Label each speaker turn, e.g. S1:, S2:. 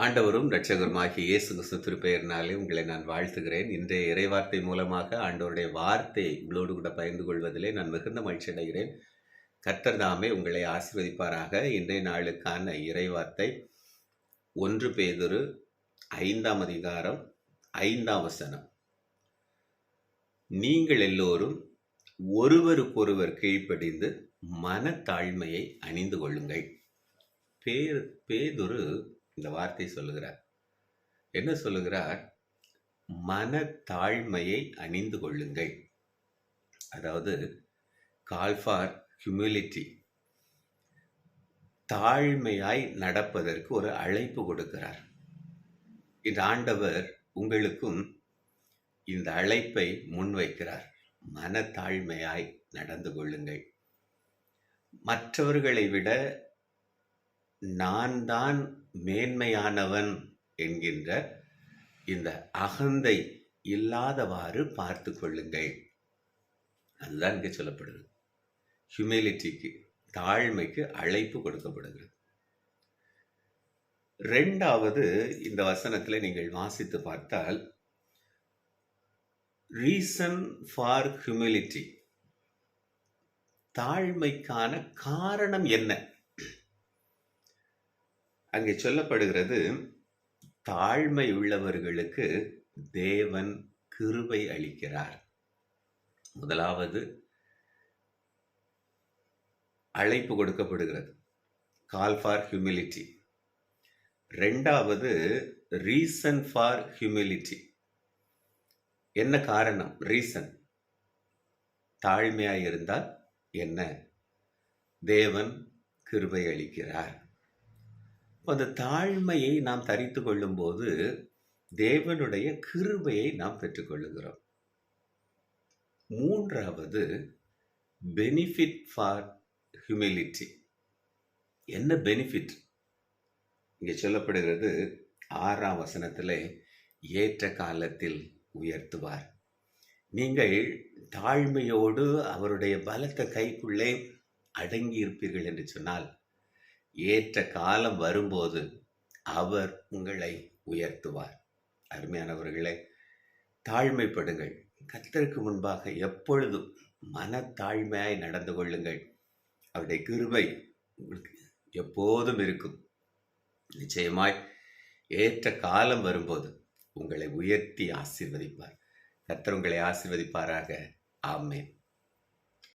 S1: ஆண்டவரும் இரட்சகருமாகிய இயேசு கிறிஸ்து திருப்பெயரினாலே உங்களை நான் வாழ்த்துகிறேன். இன்றைய இறைவார்த்தை மூலமாக ஆண்டவருடைய வார்த்தை உங்களோடு கூட பகிர்ந்து கொள்வதிலே நான் மிகுந்த மகிழ்ச்சி அடைகிறேன். கர்த்தர் தாமே உங்களை ஆசீர்வதிப்பாராக. இன்றைய நாளுக்கான இறைவார்த்தை 1 பேதுரு 5ஆம் அதிகாரம் 5ஆம் வசனம். நீங்கள் எல்லோரும் ஒருவருக்கொருவர் கீழ்ப்படிந்து மனத்தாழ்மையை அணிந்து கொள்ளுங்கள். பேதுரு இந்த வார்த்தை சொல்லுகிறார். என்ன சொல்லுகிறார்? மனத்தாழ்மையை அணிந்து கொள்ளுங்கள். அதாவது கால் ஃபார் ஹியூமிலிட்டி, தாழ்மையாய் நடப்பதற்கு ஒரு அழைப்பு கொடுக்கிறார். இந்த ஆண்டவர் உங்களுக்கும் இந்த அழைப்பை முன்வைக்கிறார். மனத்தாழ்மையாய் நடந்து கொள்ளுங்கள். மற்றவர்களை விட நான் தான் மேன்மையானவன் என்கின்ற இந்த அகந்தை இல்லாதவாறு பார்த்து கொள்ளுங்கள். அதுதான் இங்கே சொல்லப்படுகிறது. ஹியூமிலிட்டிக்கு, தாழ்மைக்கு அழைப்பு கொடுக்கப்படுகிறது. 2வது இந்த வசனத்தில் நீங்கள் வாசித்து பார்த்தால், ரீசன் ஃபார் ஹியூமிலிட்டி, தாழ்மைக்கான காரணம் என்ன? அங்கே சொல்லப்படுகிறது, தாழ்மை உள்ளவர்களுக்கு தேவன் கிருபை அளிக்கிறார். முதலாவது அழைப்பு கொடுக்கப்படுகிறது, கால் ஃபார் ஹியூமிலிட்டி. 2வது ரீசன் ஃபார் ஹியூமிலிட்டி. என்ன காரணம்? ரீசன். தாழ்மையாய் இருந்தால் என்ன? தேவன் கிருபை அளிக்கிறார். அந்த தாழ்மையை நாம் தரித்து கொள்ளும் போது தேவனுடைய கிருபையை நாம் பெற்றுக்கொள்ளுகிறோம். 3வது பெனிஃபிட் ஃபார் ஹியூமிலிட்டி. என்ன பெனிஃபிட்? இங்கே சொல்லப்படுகிறது 6ஆம் வசனத்தில், ஏற்ற காலத்தில் உயர்த்துவார். நீங்கள் தாழ்மையோடு அவருடைய பலத்த கைக்குள்ளே அடங்கி இருப்பீர்கள் என்று சொன்னால், ஏற்ற காலம் வரும்போது அவர் உங்களை உயர்த்துவார். அருமையானவர்களே, தாழ்மைப்படுங்கள். கர்த்தருக்கு முன்பாக எப்பொழுதும் மனத்தாழ்மையாய் நடந்து கொள்ளுங்கள். அவருடைய கிருபை உங்களுக்கு எப்போதும் இருக்கும். நிச்சயமாய் ஏற்ற காலம் வரும்போது உங்களை உயர்த்தி ஆசீர்வதிப்பார். கர்த்தர் உங்களை ஆசீர்வதிப்பாராக. ஆமென்.